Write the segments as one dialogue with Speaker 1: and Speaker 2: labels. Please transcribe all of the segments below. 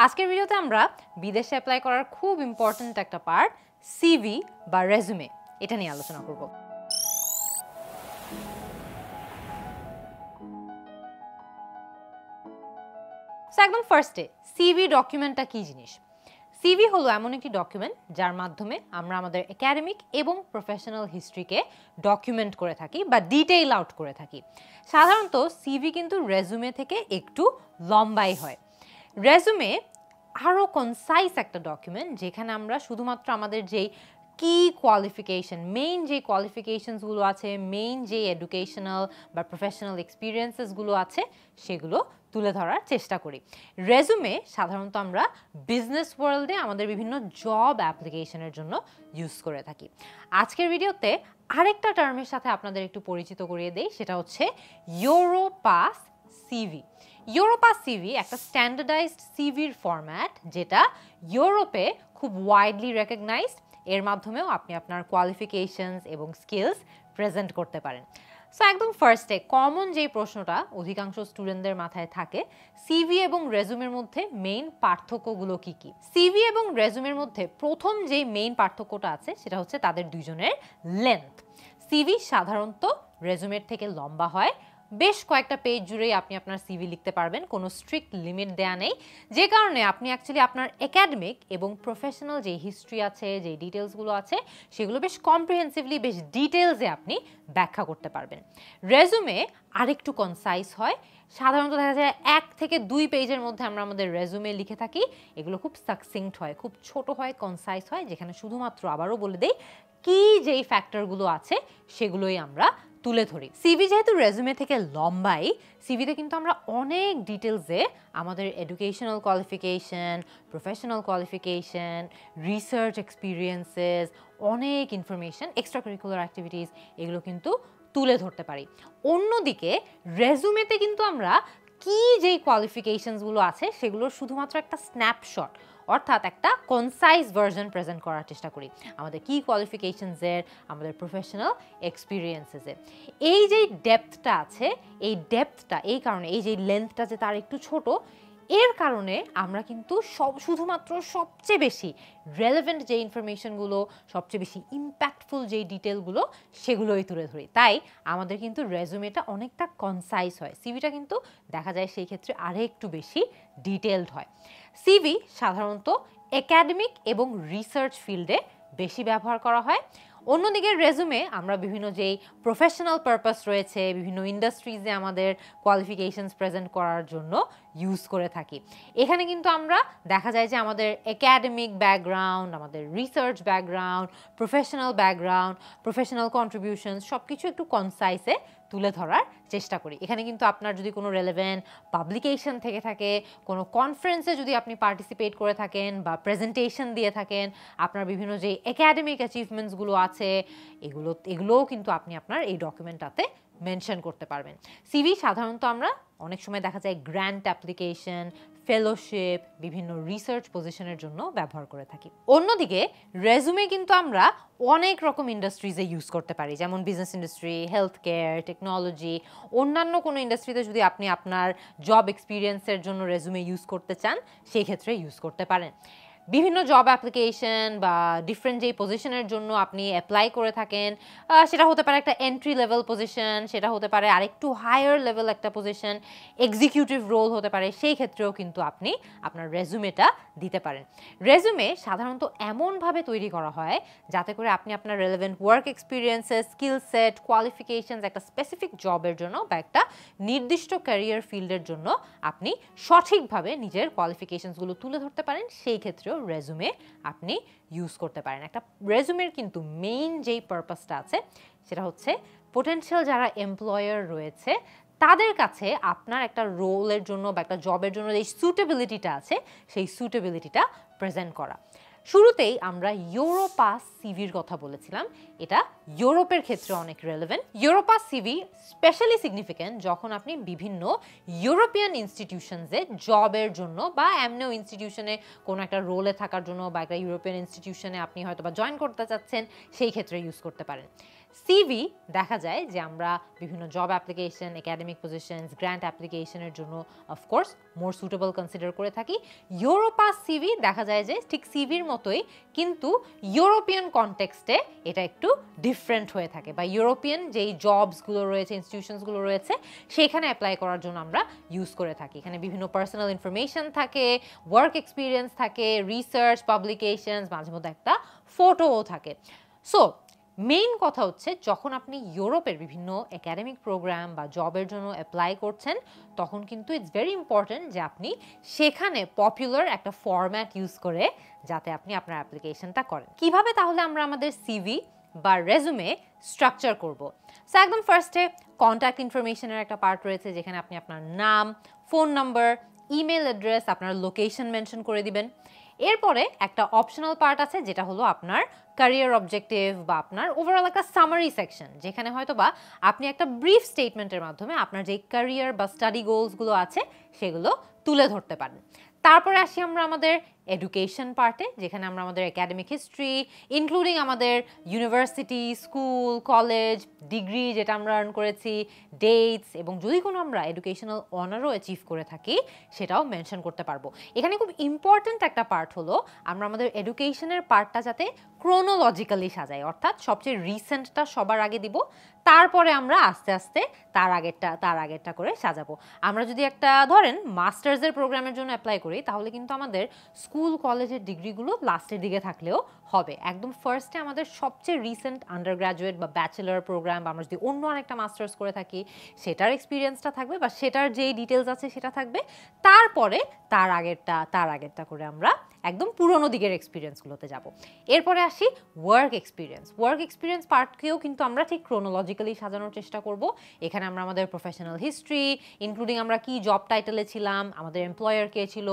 Speaker 1: আজকের ভিডিওতে আমরা বিদেশে অ্যাপ্লাই করার খুব ইম্পর্ট্যান্ট একটা পার্ট সিভি বা রেজুমে এটা নিয়ে আলোচনা করব। সো একদম ফার্স্টে সিভি ডকুমেন্টটা কি জিনিস? সিভি হলো এমন একটি ডকুমেন্ট যার মাধ্যমে আমরা আমাদের একাডেমিক এবং প্রফেশনাল হিস্ট্রিকে ডকুমেন্ট করে থাকি বা ডিটেইল আউট করে থাকি। সাধারণত সিভি কিন্তু রেজুমে থেকে একটু লম্বাই হয়। রেজুমে আরও কনসাইজ একটা ডকুমেন্ট যেখানে আমরা শুধুমাত্র আমাদের যেই কি কোয়ালিফিকেশন, মেইন যে কোয়ালিফিকেশনসগুলো আছে, মেইন যে এডুকেশনাল বা প্রফেশনাল এক্সপিরিয়েন্সেসগুলো আছে সেগুলো তুলে ধরার চেষ্টা করি। রেজুমে সাধারণত আমরা বিজনেস ওয়ার্ল্ডে আমাদের বিভিন্ন জব অ্যাপ্লিকেশনের জন্য ইউজ করে থাকি। আজকের ভিডিওতে আরেকটা টার্মের সাথে আপনাদের একটু পরিচিত করিয়ে দেই, সেটা হচ্ছে ইউরোপাস সিভি। ইউরোপাস সিভি একটা স্ট্যান্ডার্ডাইজড সিভির ফরম্যাট যেটা ইউরোপে খুব ওয়াইডলি রেকগনাইজড। এর মাধ্যমেও আপনি আপনার কোয়ালিফিকেশনস এবং স্কিলস প্রেজেন্ট করতে পারেন। সো একদম ফার্স্টে কমন যেই প্রশ্নটা অধিকাংশ স্টুডেন্টদের মাথায় থাকে, সিভি এবং রেজুমের মধ্যে মেইন পার্থক্যগুলো কি কি? সিভি এবং রেজুমের মধ্যে প্রথম যেই মেইন পার্থক্যটা আছে সেটা হচ্ছে তাদের দুইজনের লেন্থ। সিভি সাধারণত রেজুমের থেকে লম্বা হয়, বেশ কয়েকটা পেজ জুড়েই আপনি আপনার সিভি লিখতে পারবেন, কোনো স্ট্রিক্ট লিমিট দেয়া নেই, যে কারণে আপনি অ্যাকচুয়ালি আপনার একাডেমিক এবং প্রফেশনাল যে হিস্ট্রি আছে, যে ডিটেলসগুলো আছে সেগুলো বেশ কম্প্রিহেন্সিভলি, বেশ ডিটেলসে আপনি ব্যাখ্যা করতে পারবেন। রেজুমে আরেকটু কনসাইজ হয়, সাধারণত দেখা যায় 1 থেকে 2 পেজের মধ্যে আমরা আমাদের রেজুমে লিখে থাকি। এগুলো খুব সাকসিংক্ট হয়, খুব ছোট হয়, কনসাইজ হয়, যেখানে শুধুমাত্র আবারও বলে দেই কি যেই ফ্যাক্টরগুলো আছে সেগুলোই আমরা তুলে ধরি। সিভি যেহেতু রেজুমে থেকে লম্বাই, সিভিতে কিন্তু আমরা অনেক ডিটেলসে আমাদের educational qualification, professional qualification, research experiences, অনেক ইনফরমেশন, এক্সট্রা কারিকুলার অ্যাক্টিভিটিস এগুলো কিন্তু তুলে ধরতে পারি। অন্যদিকে রেজুমেতে কিন্তু আমরা কি যেই কোয়ালিফিকেশনসগুলো আছে সেগুলোর শুধুমাত্র একটা স্ন্যাপশট, অর্থাৎ একটা কনসাইজ ভার্জন প্রেজেন্ট করার চেষ্টা করি আমাদের কি কোয়ালিফিকেশনসের, আমাদের প্রফেশনাল এক্সপিরিয়েন্সেসের। এই যে ডেপথটা আছে, এই ডেপথটা এই কারণে, এই যে লেন্থটা যে তার একটু ছোট, এর কারণে আমরা কিন্তু শুধুমাত্র সবচেয়ে বেশি রেলেভেন্ট যে ইনফরমেশনগুলো, সবচেয়ে বেশি ইম্প্যাক্টফুল যেই ডিটেলগুলো সেগুলোই তুলে ধরি। তাই আমাদের কিন্তু রেজুমেটা অনেকটা কনসাইজ হয়, সিভিটা কিন্তু দেখা যায় সেই ক্ষেত্রে আরেকটু বেশি ডিটেলড হয়। সিভি সাধারণত একাডেমিক এবং রিসার্চ ফিল্ডে বেশি ব্যবহার করা হয়। অন্যদিকে রেজুমে আমরা বিভিন্ন যেই প্রফেশনাল পারপাস রয়েছে, বিভিন্ন ইন্ডাস্ট্রিজে আমাদের কোয়ালিফিকেশনস প্রেজেন্ট করার জন্য ইউজ করে থাকি। এখানে কিন্তু আমরা দেখা যায় যে আমাদের একাডেমিক ব্যাকগ্রাউন্ড, আমাদের রিসার্চ ব্যাকগ্রাউন্ড, প্রফেশনাল কন্ট্রিবিউশনস সব কিছু একটু কনসাইজে তুলে ধরার চেষ্টা করি। এখানে কিন্তু আপনার যদি কোনো রেলেভেন্ট পাবলিকেশন থেকে থাকে, কোনো কনফারেন্সে যদি আপনি পার্টিসিপেট করে থাকেন বা প্রেজেন্টেশন দিয়ে থাকেন, আপনার বিভিন্ন যে একাডেমিক অ্যাচিভমেন্টসগুলো আছে এগুলোও কিন্তু আপনি আপনার এই ডকুমেন্টটাতে মেনশন করতে পারবেন। সিভি সাধারণত আমরা অনেক সময় দেখা যায় গ্র্যান্ট অ্যাপ্লিকেশন, ফেলোশিপ, বিভিন্ন রিসার্চ পজিশনের জন্য ব্যবহার করে থাকি। অন্যদিকে রেজুমে কিন্তু আমরা অনেক রকম ইন্ডাস্ট্রিজে ইউজ করতে পারি, যেমন business industry, health care, technology, অন্যান্য কোনো ইন্ডাস্ট্রিতে যদি আপনি আপনার জব এক্সপিরিয়েন্সের জন্য রেজুমে ইউজ করতে চান সেই ক্ষেত্রে ইউজ করতে পারেন। বিভিন্ন জব অ্যাপ্লিকেশন বা ডিফারেন্ট যেই পজিশনের জন্য আপনি অ্যাপ্লাই করে থাকেন, সেটা হতে পারে একটা এন্ট্রি লেভেল পজিশন, সেটা হতে পারে আরেকটু হায়ার লেভেল একটা পজিশন, এক্সিকিউটিভ রোল হতে পারে, সেই ক্ষেত্রেও কিন্তু আপনি আপনার রেজুমেটা দিতে পারেন। রেজুমে সাধারণত এমনভাবে তৈরি করা হয় যাতে করে আপনি আপনার relevant work experiences, skill set, qualifications একটা স্পেসিফিক জবের জন্য বা একটা নির্দিষ্ট ক্যারিয়ার ফিল্ডের জন্য আপনি সঠিকভাবে নিজের কোয়ালিফিকেশনসগুলো তুলে ধরতে পারেন, সেই ক্ষেত্রেও রেজুমে আপনি ইউজ করতে পারেন। একটা রেজুমের কিন্তু মেইন যেই পারপাসটা আছে সেটা হচ্ছে পোটেনশিয়াল যারা এমপ্লয়ার রয়েছে তাদের কাছে আপনার একটা রোলের জন্য বা একটা জবের জন্য যে সুটেবিলিটিটা আছে সেই সুটেবিলিটিটা প্রেজেন্ট করা। শুরুতেই আমরা ইউরোপাস সিভির কথা বলেছিলাম, এটা ইউরোপের ক্ষেত্রে অনেক relevant. Europass CV specially significant যখন আপনি বিভিন্ন ইউরোপিয়ান ইনস্টিটিউশনসে জবের জন্য বা এমনিও ইনস্টিটিউশনে কোনো একটা রোলে থাকার জন্য বা একটা ইউরোপিয়ান ইনস্টিটিউশনে আপনি হয়তো বা জয়েন করতে চাচ্ছেন, সেই ক্ষেত্রে ইউজ করতে পারেন। সিভি দেখা যায় যে আমরা বিভিন্ন job application, academic positions, grant অ্যাপ্লিকেশনের জন্য অফকোর্স মোর সুটেবল কনসিডার করে থাকি। ইউরোপাস সিভি দেখা যায় যে ঠিক সিভির মতোই, কিন্তু ইউরোপিয়ান কনটেক্সটে এটা একটু ডিফারেন্ট হয়ে থাকে, বা ইউরোপিয়ান যেই জবসগুলো রয়েছে, ইনস্টিটিউশনসগুলো রয়েছে, সেখানে অ্যাপ্লাই করার জন্য আমরা ইউজ করে থাকি। এখানে বিভিন্ন পার্সোনাল ইনফরমেশন থাকে, ওয়ার্ক এক্সপিরিয়েন্স থাকে, রিসার্চ, পাবলিকেশনস, মাঝে মধ্যে একটা ফটোও থাকে। সো মেইন কথা হচ্ছে, যখন আপনি ইউরোপের বিভিন্ন একাডেমিক প্রোগ্রাম বা জবের জন্য অ্যাপ্লাই করছেন, তখন কিন্তু ইটস ভেরি ইম্পর্ট্যান্ট যে আপনি সেখানে পপুলার একটা ফরম্যাট ইউজ করে যাতে আপনি আপনার অ্যাপ্লিকেশনটা করেন। কিভাবে তাহলে আমরা আমাদের সিভি বা রেজুমে স্ট্রাকচার করব? সো একদম ফার্স্টে কন্ট্যাক্ট ইনফরমেশনের একটা পার্ট রয়েছে, যেখানে আপনি আপনার নাম, ফোন নাম্বার, ইমেল অ্যাড্রেস, আপনার লোকেশন মেনশন করে দিবেন। এরপরে একটা অপশনাল পার্ট আছে, যেটা হলো আপনার ক্যারিয়ার অবজেক্টিভ বা আপনার ওভারঅল একটা সামারি সেকশন, যেখানে হয়তো বা আপনি একটা ব্রিফ স্টেটমেন্টের মাধ্যমে আপনার যে ক্যারিয়ার বা স্টাডি গোলসগুলো আছে সেগুলো তুলে ধরতে পারেন। তারপরে আসি আমরা আমাদের এডুকেশন পার্টে, যেখানে আমরা আমাদের একাডেমিক হিস্ট্রি ইনক্লুডিং আমাদের ইউনিভার্সিটি, স্কুল, কলেজ, ডিগ্রি যেটা আমরা আর্ন করেছি, ডেটস, এবং যদি কোনো আমরা এডুকেশনাল অনারও অ্যাচিভ করে থাকি সেটাও মেনশন করতে পারবো। এখানে খুব ইম্পর্ট্যান্ট একটা পার্ট হলো আমরা আমাদের এডুকেশনের পার্টটা যাতে ক্রোনোলজিক্যালি সাজাই, অর্থাৎ সবচেয়ে রিসেন্টটা সবার আগে দিব, তারপরে আমরা আস্তে আস্তে তার আগেরটা করে সাজাবো। আমরা যদি একটা ধরেন মাস্টার্সের প্রোগ্রামের জন্য অ্যাপ্লাই করি, তাহলে কিন্তু আমাদের স্কুল কলেজের ডিগ্রিগুলো লাস্টের দিকে থাকলেও হবে। একদম ফার্স্টে আমাদের সবচেয়ে রিসেন্ট আন্ডার গ্র্যাজুয়েট বা ব্যাচেলর প্রোগ্রাম, বা আমরা যদি অন্য আরেকটা মাস্টার্স করে থাকি সেটার এক্সপিরিয়েন্সটা থাকবে, বা সেটার যেই ডিটেলস আছে সেটা থাকবে। তারপরে তার আগেরটা করে আমরা একদম পুরোনো দিকের এক্সপিরিয়েন্সগুলোতে যাব। এরপরে আসি ওয়ার্ক এক্সপিরিয়েন্স পার্টকেও কিন্তু আমরা ঠিক ক্রোনোলজিক্যালি সাজানোর চেষ্টা করব। এখানে আমরা আমাদের প্রফেশনাল হিস্ট্রি ইনক্লুডিং আমরা কি জব টাইটেলে ছিলাম, আমাদের এমপ্লয়ার কে ছিল,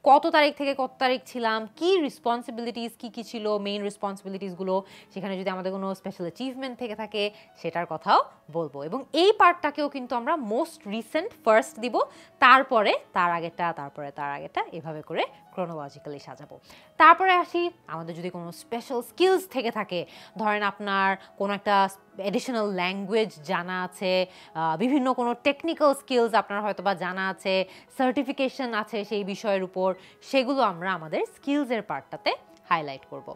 Speaker 1: কত তারিখ থেকে কত তারিখ ছিলাম, কি রেসপন্সিবিলিটিস কি ছিল, মেইন রেসপন্সিবিলিটিসগুলো, সেখানে যদি আমাদের কোনো স্পেশাল অ্যাচিভমেন্ট থেকে থাকে সেটার কথাও বলবো। এবং এই পার্টটাকেও কিন্তু আমরা মোস্ট রিসেন্ট ফার্স্ট দিব, তারপরে তার আগেরটা, এভাবে করে ক্রোনোলজিক্যালি সাজাবো। তারপরে আসি আমাদের যদি কোনো স্পেশাল স্কিলস থেকে থাকে, ধরেন আপনার কোনো একটা এডিশনাল ল্যাঙ্গুয়েজ জানা আছে, বিভিন্ন কোনো টেকনিক্যাল স্কিলস আপনার হয়তো বা জানা আছে, সার্টিফিকেশন আছে সেই বিষয়ের উপর, সেগুলো আমরা আমাদের স্কিলসের পার্টটাতে হাইলাইট করব।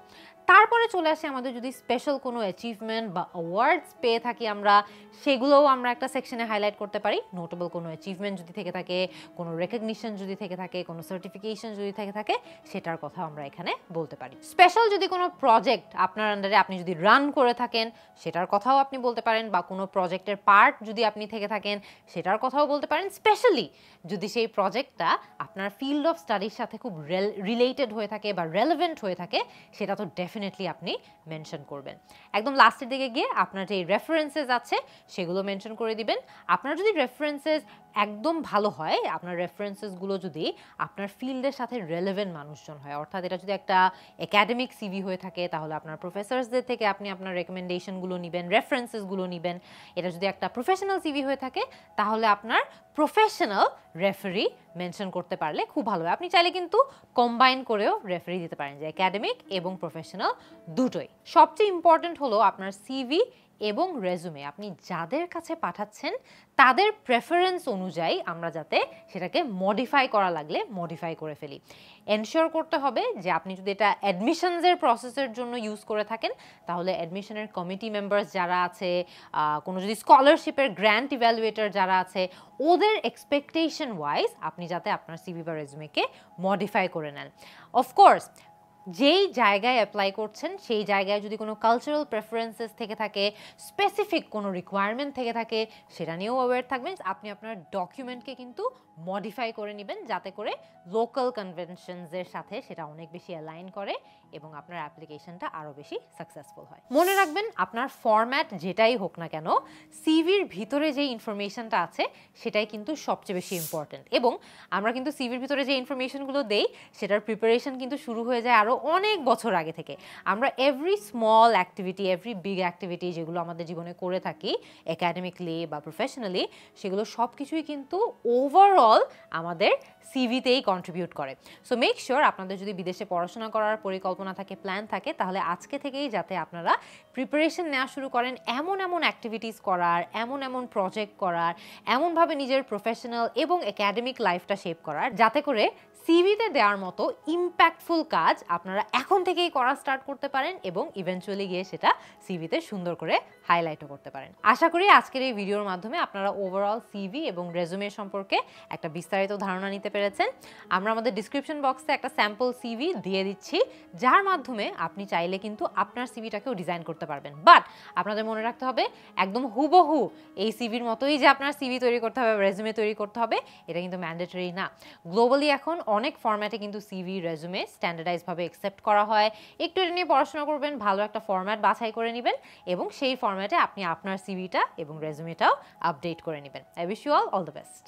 Speaker 1: তারপরে চলে আসে আমাদের যদি স্পেশাল কোনো অ্যাচিভমেন্ট বা অ্যাওয়ার্ডস পেয়ে থাকি আমরা, সেগুলোও আমরা একটা সেকশনে হাইলাইট করতে পারি। নোটেবল কোনো অ্যাচিভমেন্ট যদি থেকে থাকে, কোনো রেকগনিশন যদি থেকে থাকে, কোনো সার্টিফিকেশন যদি থেকে থাকে, সেটার কথা আমরা এখানে বলতে পারি। স্পেশাল যদি কোনো প্রজেক্ট আপনার আন্ডারে আপনি যদি রান করে থাকেন সেটার কথাও আপনি বলতে পারেন, বা কোনো প্রজেক্টের পার্ট যদি আপনি থেকে থাকেন সেটার কথাও বলতে পারেন। স্পেশালি যদি সেই প্রজেক্টটা আপনার ফিল্ড অফ স্টাডির সাথে খুব রিলেটেড হয়ে থাকে বা রেলেভেন্ট হয়ে থাকে, সেটা তো ডেফিনেটলি আপনি মেনশন করবেন। একদম লাস্টের দিকে গিয়ে আপনার যে রেফারেন্সেস আছে সেগুলো মেনশন করে দিবেন। আপনার যদি রেফারেন্সেস একদম ভালো হয়, আপনার রেফারেন্সেসগুলো যদি আপনার ফিল্ডের সাথে রেলেভেন্ট মানুষজন হয়, অর্থাৎ এটা যদি একটা একাডেমিক সিভি হয়ে থাকে, তাহলে আপনার প্রফেসরসদের থেকে আপনি আপনার রেকমেন্ডেশনগুলো নেবেন, রেফারেন্সেসগুলো নেবেন। এটা যদি একটা প্রফেশনাল সিভি হয়ে থাকে, তাহলে আপনার প্রফেশনাল রেফারি মেনশন করতে পারলে খুব ভালো হয়। আপনি চাইলে কিন্তু কম্বাইন করেও রেফারি দিতে পারেন, যে একাডেমিক এবং প্রফেশনাল দুটোই। সবচেয়ে ইম্পর্টেন্ট হলো আপনার সিভি এবং রেজুমে আপনি যাদের কাছে পাঠাচ্ছেন তাদের প্রেফারেন্স অনুযায়ী আমরা যাতে সেটাকে মডিফাই করা লাগলে মডিফাই করে ফেলি। এনশিওর করতে হবে যে আপনি যদি এটা অ্যাডমিশনসের প্রসেসের জন্য ইউজ করে থাকেন, তাহলে অ্যাডমিশনের কমিটি মেম্বার্স যারা আছে, কোনো যদি স্কলারশিপের গ্র্যান্ট ইভ্যালুয়েটর যারা আছে, ওদের এক্সপেকটেশন ওয়াইজ আপনি যাতে আপনার সিভি বা রেজুমেকে মডিফাই করে নেন। অফকোর্স যেই জায়গায় অ্যাপ্লাই করছেন সেই জায়গায় যদি কোনো কালচারাল প্রেফারেন্সেস থেকে থাকে, স্পেসিফিক কোনো রিকোয়ারমেন্ট থেকে থাকে, সেটা নিয়েও অ্যাওয়্যার থাকবেন। আপনি আপনার ডকুমেন্টকে কিন্তু মডিফাই করে নেবেন যাতে করে লোকাল কনভেনশনসের সাথে সেটা অনেক বেশি অ্যালাইন করে এবং আপনার অ্যাপ্লিকেশনটা আরও বেশি সাকসেসফুল হয়। মনে রাখবেন আপনার ফরম্যাট যেটাই হোক না কেন, সিভির ভিতরে যে ইনফরমেশনটা আছে সেটাই কিন্তু সবচেয়ে বেশি ইম্পর্টেন্ট। এবং আমরা কিন্তু সিভির ভিতরে যে ইনফরমেশনগুলো দেই সেটার প্রিপারেশন কিন্তু শুরু হয়ে যায় আরও অনেক বছর আগে থেকে। আমরা every small activity, every big activity যেগুলো আমাদের জীবনে করে থাকি একাডেমিকলি বা প্রফেশনালি, সেগুলো সব কিছুই কিন্তু ওভারঅল অল আমাদের সিভিতেই কন্ট্রিবিউট করে। সো মেক শিওর আপনাদের যদি বিদেশে পড়াশোনা করার পরিকল্পনা থাকে, প্ল্যান থাকে, তাহলে আজকে থেকেই যাতে আপনারা প্রিপারেশন নেওয়া শুরু করেন এমন এমন অ্যাক্টিভিটিস করার, এমন এমন প্রজেক্ট করার, এমনভাবে নিজের প্রফেশনাল এবং একাডেমিক লাইফটা শেপ করার, যাতে করে সিভিতে দেওয়ার মতো ইম্প্যাক্টফুল কাজ আপনারা এখন থেকেই করা স্টার্ট করতে পারেন এবং ইভেন্চুয়ালি গিয়ে সেটা সিভিতে সুন্দর করে হাইলাইটও করতে পারেন। আশা করি আজকের এই ভিডিওর মাধ্যমে আপনারা ওভারঅল সিভি এবং রেজুমে সম্পর্কে একটা বিস্তারিত ধারণা নিতে পেরেছেন। আমরা আমাদের ডিসক্রিপশন বক্সে একটা স্যাম্পল সিভি দিয়ে দিচ্ছি, যার মাধ্যমে আপনি চাইলে কিন্তু আপনার সিভিটাকেও ডিজাইন করতে পারবেন। বাট আপনাদের মনে রাখতে হবে, একদম হুবহু এই সিভির মতোই যে আপনার সিভি তৈরি করতে হবে, রেজুমে তৈরি করতে হবে, এটা কিন্তু ম্যান্ডেটরি না। গ্লোবালি এখন অনেক ফরম্যাটে কিন্তু সিভি, রেজুমে স্ট্যান্ডার্ডাইজভাবে একসেপ্ট করা হয়। একটু এটা নিয়ে পড়াশোনা করবেন, ভালো একটা ফরম্যাট বাছাই করে নেবেন এবং সেই ফরম্যাটে আপনি আপনার সিভিটা এবং রেজুমেটাও আপডেট করে নেবেন। I wish you all the best.